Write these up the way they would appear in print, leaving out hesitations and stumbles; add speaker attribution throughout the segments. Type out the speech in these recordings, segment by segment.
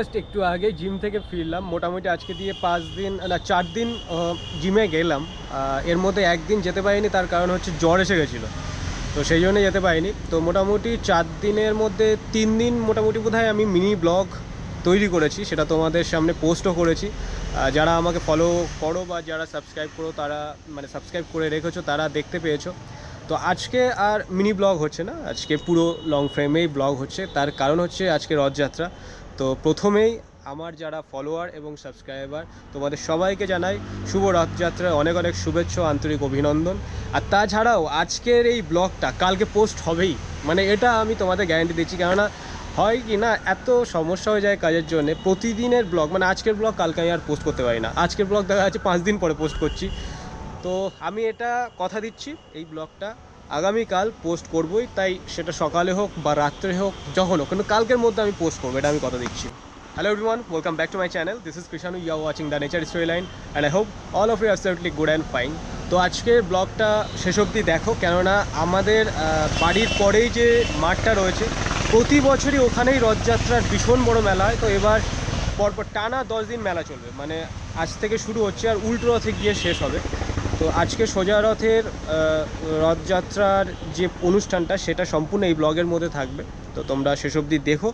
Speaker 1: Just একটু আগে gym থেকে ফিরলাম। মোটামুটি আজকে দিয়ে 5 দিন না 4 দিন জিমে গেলাম। এর মধ্যে একদিন যেতে পারিনি, তার কারণ হচ্ছে জ্বর এসে গেছিলো, তো সেই জন্য যেতে পারিনি। তো মোটামুটি 4 দিনের মধ্যে 3 দিন মোটামুটি বোধহয় আমি মিনি ব্লগ তৈরি করেছি, সেটা তোমাদের সামনে পোস্টও করেছি। যারা আমাকে ফলো করো বা যারা সাবস্ক্রাইব করো তারা মানে সাবস্ক্রাইব করে রেখেছো তারা দেখতে পেয়েছো। তো আজকে আর মিনি ব্লগ হচ্ছে না, আজকে পুরো লং ফ্রেমেই ব্লগ হচ্ছে। তার কারণ হচ্ছে আজকে রথযাত্রা। তো প্রথমেই আমার যারা ফলোয়ার এবং সাবস্ক্রাইবার তোমাদের সবাইকে জানাই শুভ রথযাত্রার অনেক অনেক শুভেচ্ছা, আন্তরিক অভিনন্দন। আর তাছাড়াও আজকের এই ব্লগটা কালকে পোস্ট হবেই, মানে এটা আমি তোমাদের গ্যারান্টি দিচ্ছি। কেননা হয় কি না, এত সমস্যা হয়ে যায় কাজের জন্য, প্রতিদিনের ব্লগ মানে আজকের ব্লগ কালকে আমি আর পোস্ট করতে পারি না। আজকের ব্লগ দেখা যাচ্ছে 5 দিন পরে পোস্ট করছি। তো আমি এটা কথা দিচ্ছি এই ব্লগটা আগামীকাল পোস্ট করবই, তাই সেটা সকালে হোক বা রাত্রে হোক যখন হোক, কিন্তু কালকের মধ্যে আমি পোস্ট করবো, এটা আমি কথা দিচ্ছি। Hello everyone, welcome back to my channel. This is Krishanu. You are watching the Nature Storyline and I hope all of you are absolutely good and fine. তো আজকের ব্লগটা শেষ অবধি দেখো, কেননা আমাদের বাড়ির পরেই যে মাঠটা রয়েছে প্রতি বছরই ওখানেই রথযাত্রার ভীষণ বড় মেলা হয়। তো এবার পরপর টানা 10 দিন মেলা চলবে, মানে আজ থেকে শুরু হচ্ছে আর উল্টো রথে গিয়ে শেষ হবে। তো আজকে সোজা রথের রথযাত্রার যে অনুষ্ঠানটা সেটা সম্পূর্ণ এই ব্লগের মধ্যে থাকবে। তো তোমরা শেষ অবধি দেখো,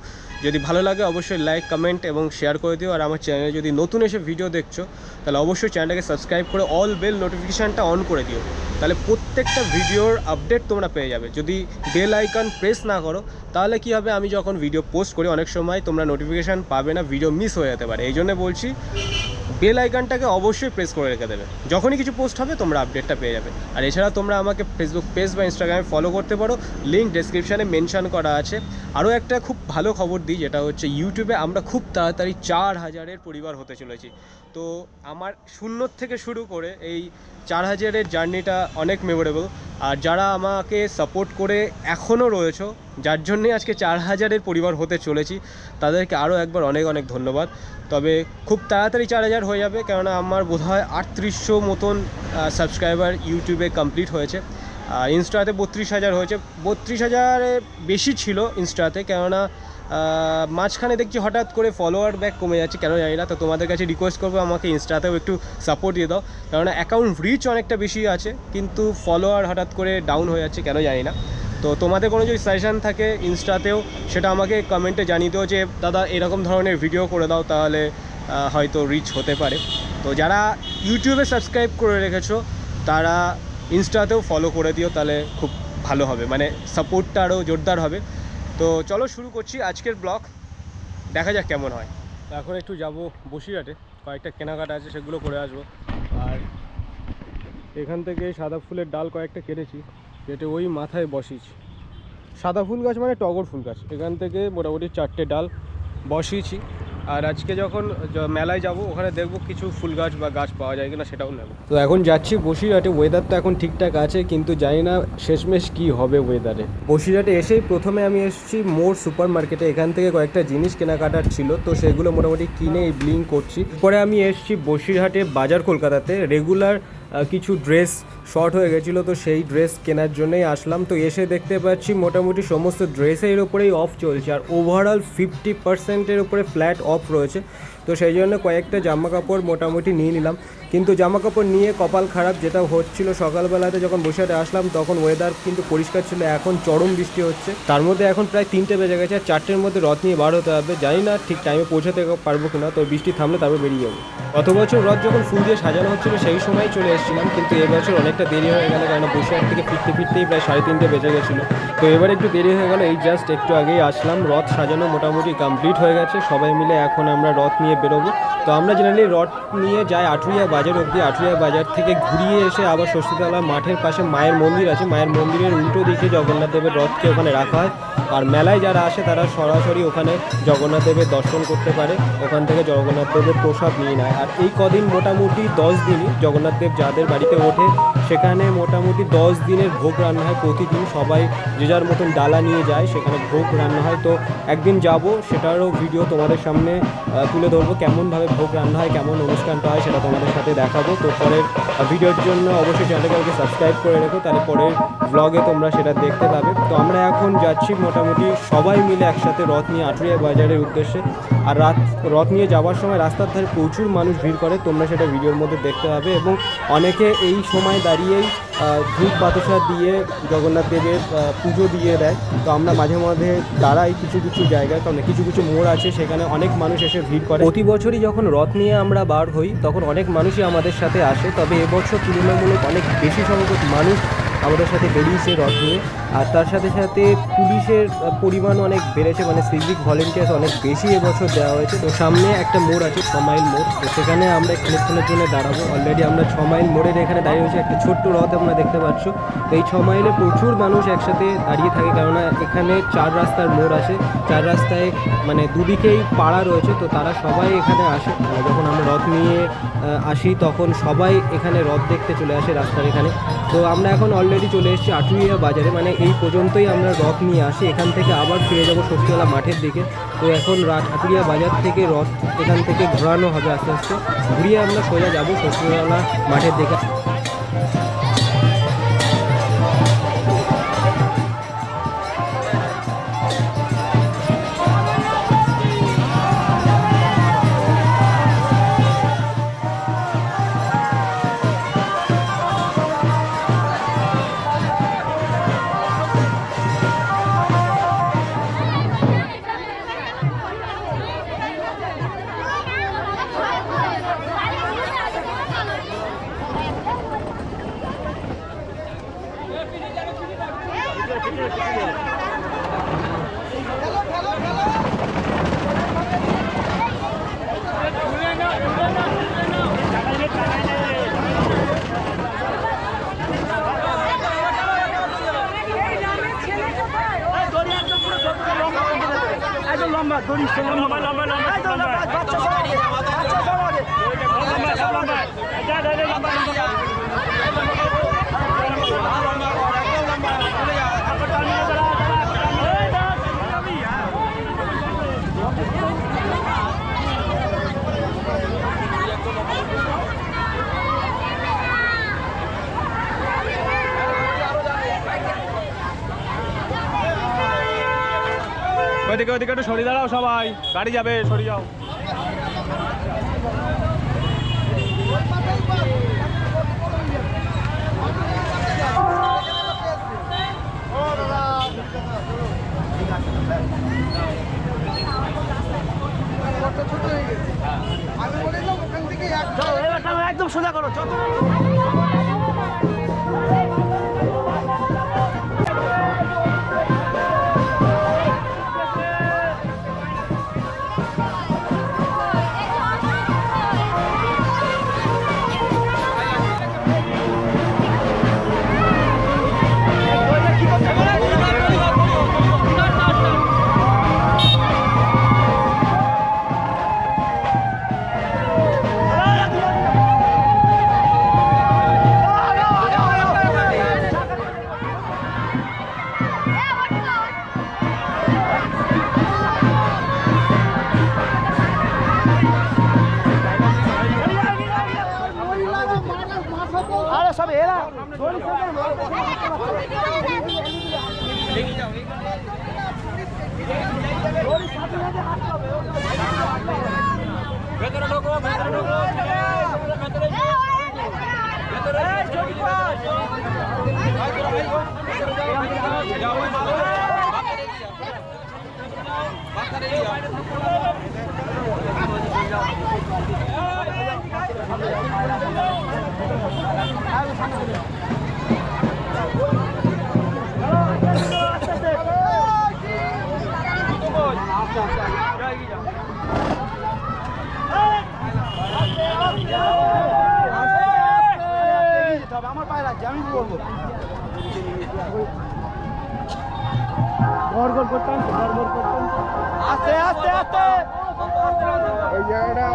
Speaker 1: যদি ভালো লাগে অবশ্যই লাইক কমেন্ট এবং শেয়ার করে দিও। আর আমার চ্যানেলে যদি নতুন এসে ভিডিও দেখছো তাহলে অবশ্যই চ্যানেলটাকে সাবস্ক্রাইব করে অল বেল নোটিফিকেশানটা অন করে দিও, তাহলে প্রত্যেকটা ভিডিওর আপডেট তোমরা পেয়ে যাবে। যদি বেল আইকন প্রেস না করো তাহলে কি হবে, আমি যখন ভিডিও পোস্ট করি অনেক সময় তোমরা নোটিফিকেশান পাবে না, ভিডিও মিস হয়ে যেতে পারে। এই জন্য বলছি বেল আইকনটাকে অবশ্যই প্রেস করে রেখে দেবে, যখনই কিছু পোস্ট হবে তোমরা আপডেটটা পেয়ে যাবে। আর এছাড়া তোমরা আমাকে ফেসবুক পেজ বা ইনস্টাগ্রামে ফলো করতে পারো, লিঙ্ক ডেসক্রিপশানে মেনশন করা আছে। আরও একটা খুব ভালো খবর দিই, যেটা হচ্ছে ইউটিউবে আমরা খুব তাড়াতাড়ি 4000-এর পরিবার হতে চলেছি। তো আমার শূন্যর থেকে শুরু করে এই 4000-এর জার্নিটা অনেক মেমোরেবল। আর যারা আমাকে সাপোর্ট করে এখনও রয়েছো, যার জন্যে আজকে 4000-এর পরিবার হতে চলেছি, তাদেরকে আরও একবার অনেক অনেক ধন্যবাদ। তবে খুব তাড়াতাড়ি 4000 হয়ে যাবে, কেননা আমার বোধহয় 3800 মতন সাবস্ক্রাইবার ইউটিউবে কমপ্লিট হয়েছে। ইনস্টাতে 32,000 হয়েছে। 32,000-এ বেশি ছিল ইনস্টাতে, কেননা মাঝখানে দেখছি হঠাৎ করে ফলোয়ার ব্যাক কমে যাচ্ছে, কেন জানি না। তো তোমাদের কাছে রিকোয়েস্ট করবো আমাকে ইনস্টাতেও একটু সাপোর্ট দিয়ে দাও, কেননা অ্যাকাউন্ট রিচ অনেকটা বেশি আছে কিন্তু ফলোয়ার হঠাৎ করে ডাউন হয়ে যাচ্ছে, কেন জানি না। তো তোমাদের কোনো যদি সাজেশান থাকে ইনস্টাতেও সেটা আমাকে কমেন্টে জানিয়ে দিও যে দাদা এরকম ধরনের ভিডিও করে দাও, তাহলে হয়তো রিচ হতে পারে। তো যারা ইউটিউবে সাবস্ক্রাইব করে রেখেছো তারা ইনস্টাতেও ফলো করে দিও, তাহলে খুব ভালো হবে, মানে সাপোর্টটা আরও জোরদার হবে। তো চলো শুরু করছি আজকের ব্লগ, দেখা যাক কেমন হয়। তো এখন একটু যাব বসিরহাটে, কয়েকটা কেনাকাটা আছে সেগুলো করে আসবো। আর এখান থেকে সাদা ফুলের ডাল কয়েকটা কেটেছি, কেটে ওই মাথায় বসিয়েছি। সাদা ফুল গাছ মানে টগর ফুল গাছ, এখান থেকে মোটামুটি 4টে ডাল বসিয়েছি। আর আজকে যখন মেলায় যাব ওখানে দেখবো কিছু ফুল গাছ বা গাছ পাওয়া যায় কিনা, সেটাও নেব। তো এখন যাচ্ছি বসিরহাটে। ওয়েদার তো এখন ঠিকঠাক আছে, কিন্তু জানি না শেষমেশ কী হবে ওয়েদারে। বসিরহাটে এসেই প্রথমে আমি এসেছি মোড় সুপার মার্কেটে, এখান থেকে কয়েকটা জিনিস কেনাকাটার ছিল, তো সেগুলো মোটামুটি কিনে ব্লিং করছি। পরে আমি এসেছি বসিরহাটে বাজার কলকাতাতে, রেগুলার কিছু ড্রেস শর্ট হয়ে গেছিলো, তো সেই ড্রেস কেনার জন্যই আসলাম। তো এসে দেখতে পাচ্ছি মোটামুটি সমস্ত ড্রেসের ওপরেই অফ চলছে, আর ওভারঅল 50%-এর উপরে ফ্ল্যাট অফ রয়েছে। তো সেই জন্য কয়েকটা জামা কাপড় মোটামুটি নিয়ে নিলাম, কিন্তু জামা কাপড় নিয়ে কপাল খারাপ, যেটা হচ্ছিল সকালবেলাতে যখন বসিরহাটে আসলাম তখন ওয়েদার কিন্তু পরিষ্কার ছিল, এখন চরম বৃষ্টি হচ্ছে। তার মধ্যে এখন প্রায় 3টে বেজে গেছে, আর 4টের মধ্যে রথ নিয়ে বার হতে হবে। জানি না ঠিক টাইমে পৌঁছাতে পারবো কিনা, তো বৃষ্টি থামলে তারপর বেরিয়ে যাবো। গত বছর রথ যখন ফুল দিয়ে সাজানো হচ্ছিল সেই সময় চলে এসেছিলাম, কিন্তু এবছর অনেকটা দেরি হয়ে গেল, কারণ বসিরহাট থেকে ফিরতেই প্রায় 3:30 বেজে গেছিলো। তো এবার একটু দেরি হয়ে গেল, এই জাস্ট একটু আগেই আসলাম। রথ সাজানো মোটামুটি কমপ্লিট হয়ে গেছে, সবাই মিলে এখন আমরা রথ নিয়ে বেরোবো। তো আমরা জেনারেলি রথ নিয়ে যাই আটুরিয়া বাজার অবধি, আটুরিয়া বাজার থেকে ঘুরিয়ে এসে আবার ষষ্ঠীতলা মাঠের পাশে মায়ের মন্দির আছে, মায়ের মন্দিরের উল্টো দিকে জগন্নাথ দেবের রথকে ওখানে রাখা হয়। আর মেলায় যারা আসে তারা সরাসরি ওখানে জগন্নাথ দেবের দর্শন করতে পারে, ওখান থেকে জগন্নাথ দেবের প্রসাদ নিয়ে নেয়। আর এই কদিন মোটামুটি 10 দিনই জগন্নাথ দেব যাদের বাড়িতে ওঠে সেখানে মোটামুটি 10 দিনের ভোগ রান্না হয় প্রতিদিন। সবাই যে যার মতন ডালা নিয়ে যায়, সেখানে ভোগ রান্না হয়। তো একদিন যাব, সেটারও ভিডিও তোমাদের সামনে তুলে ধরবো, কেমনভাবে ভোগ রান্না হয়, কেমন অনুষ্ঠানটা হয় সেটা তোমাদের সাথে দেখাবো। তো পরের ভিডিওর জন্য অবশ্যই চ্যানেলটাকে সাবস্ক্রাইব করে রেখো, তাহলে পরের ব্লগে তোমরা সেটা দেখতে পাবে। তো আমরা এখন যাচ্ছি মোটামুটি সবাই মিলে একসাথে রথ নিয়ে আটুরিয়া বাজারের উদ্দেশ্যে। আর রথ নিয়ে যাওয়ার সময় রাস্তার ধারে প্রচুর মানুষ ভিড় করে, তোমরা সেটা ভিডিওর মধ্যে দেখতে পাবে। এবং অনেকে এই সময় দাঁড়িয়েই ধূপ বাতাসা দিয়ে জগন্নাথ দেবের পুজো দিয়ে দেয়। তো আমরা মাঝে মাঝে দাঁড়াই কিছু কিছু জায়গায়, কারণ কিছু কিছু মোড় আছে সেখানে অনেক মানুষ এসে ভিড় করে। প্রতি বছরই যখন রথ নিয়ে আমরা বার হই তখন অনেক মানুষই আমাদের সাথে আসে, তবে এবছর তুলনামূলক অনেক বেশি সংখ্যক মানুষ আমাদের সাথে বেরিয়েছে রথ নিয়ে। আর তার সাথে সাথে পুলিশের পরিমাণ অনেক বেড়েছে, মানে সিভিক ভলেন্টিয়ার্স অনেক বেশি এবছর দেওয়া হয়েছে। তো সামনে একটা মোড় আছে 6 মাইল মোড়, তো সেখানে আমরা কিছুক্ষণের জন্য দাঁড়াবো। অলরেডি আমরা 6 মাইল মোড়ের এখানে দাঁড়িয়ে রয়েছে, একটা ছোট্ট রথ আমরা দেখতে পাচ্ছ। তো এই 6 মাইলে প্রচুর মানুষ একসাথে দাঁড়িয়ে থাকে, কেননা এখানে 4 রাস্তার মোড় আছে, 4 রাস্তায় মানে দুদিকেই পাড়া রয়েছে। তো তারা সবাই এখানে আসে, যখন আমরা রথ নিয়ে আসি তখন সবাই এখানে রথ দেখতে চলে আসে রাস্তার এখানে। তো আমরা এখন অলরেডি চলে এসেছি আটুরিয়া বাজারে, মানে এই পর্যন্তই আমরা রথ নিয়ে আসি, এখান থেকে আবার ফিরে যাবো ষষ্ঠীতলা মাঠের দিকে। তো এখন আটুরিয়া বাজার থেকে রথ এখান থেকে ঘোরানো হবে, আস্তে আস্তে ঘুরিয়ে আমরা সোজা যাবো ষষ্ঠীতলা মাঠের দিকে।
Speaker 2: লম্বা দড়ি লম্বা লম্বা লম্বা বাচ্চা
Speaker 3: ওইদিকে ওইদিকে একটু সরিয়ে দাঁড়াও, সবাই গাড়ি যাবে, সরিয়ে যাও।
Speaker 2: একদম সোজা করো। সব এরা ভেতরে ঢোকো, ভেতরে ঢোকো, ভেতরে আমার পায়ে লাগছে, আমি কি করবো? গড়গড় করতাম, গড়গড় করতাম, আস্তে আস্তে আস্তে ওই জায়গাটা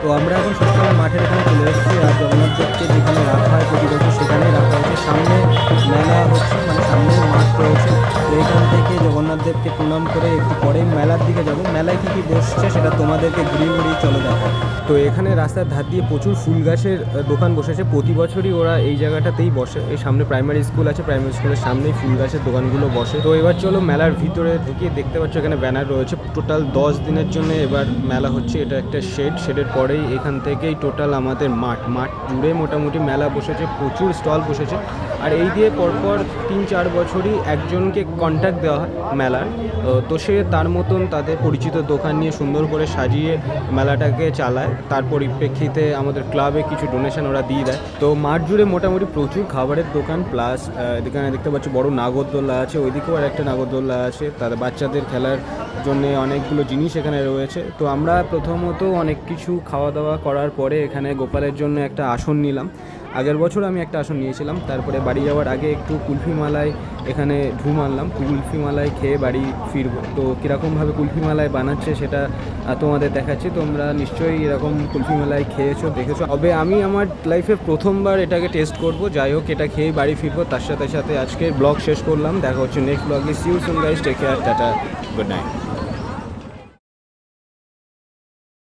Speaker 4: তো আমরা এখন সবসময় মাঠের এখানে চলে এসেছি, আর জগন্নাথ দেবকে যেখানে রাখা হয় প্রতি বছর সেখানেই রাখা হয়েছে। সামনে মেলা হচ্ছে, মানে সামনে মাঠ রয়েছে। তো এখান থেকে জগন্নাথ দেবকে প্রণাম করে একটু পরেই মেলার দিকে যাব। মেলায় কী কী বসছে সেটা তোমাদেরকে ঘুরিয়ে ঘুরিয়ে চলে দেখা। তো এখানে রাস্তার ধার দিয়ে প্রচুর ফুল গাছের দোকান বসেছে। প্রতি বছরই ওরা এই জায়গাটাতেই বসে। এই সামনে প্রাইমারি স্কুল আছে, প্রাইমারি স্কুলের সামনেই ফুল গাছের দোকানগুলো বসে। তো এবার চলো মেলার ভিতরে ঢুকিয়ে দেখতে পাচ্ছ এখানে ব্যানার রয়েছে। টোটাল 10 দিনের জন্য এবার মেলা হচ্ছে। এটা একটা শেডের পরেই এখান থেকেই টোটাল আমাদের মাঠ জুড়ে মোটামুটি মেলা বসেছে, প্রচুর স্টল বসেছে। আর এই দিয়ে পরপর 3-4 বছরই একজনকে কন্ট্যাক্ট দেওয়া হয় মেলার। তো সে তার মতন তাদের পরিচিত দোকান নিয়ে সুন্দর করে সাজিয়ে মেলাটাকে চালায়। তার পরিপ্রেক্ষিতে আমাদের ক্লাবে কিছু ডোনেশন ওরা দিয়ে দেয়। তো মাঠ জুড়ে মোটামুটি প্রচুর খাবারের দোকান, প্লাস এখানে দেখতে পাচ্ছি বড় নাগরদোল্লা আছে, ওইদিকেও আর একটা নাগরদোল্লা আছে। তাদের বাচ্চাদের খেলার জন্য অনেকগুলো জিনিস এখানে রয়েছে। তো আমরা প্রথমত অনেক কিছু খাওয়া দাওয়া করার পরে এখানে গোপালের জন্য একটা আসন নিলাম। আগের বছর আমি একটা আসন নিয়েছিলাম। তারপরে বাড়ি যাওয়ার আগে একটু কুলফি মালাই এখানে ঢুম আনলাম, কুলফি মালাই খেয়ে বাড়ি ফিরবো। তো কীরকমভাবে কুলফি মালাই বানাচ্ছে সেটা তোমাদের দেখাচ্ছি। তোমরা নিশ্চয়ই এরকম কুলফি মালাই খেয়েছো, দেখেছো। তবে আমি আমার লাইফে প্রথমবার এটাকে টেস্ট করব। যাই হোক, এটা খেয়ে বাড়ি ফিরবো। তার সাথে সাথে আজকের ব্লগ শেষ করলাম। দেখা হচ্ছে নেক্সট ব্লগে। See you soon guys, take care, tata, good night.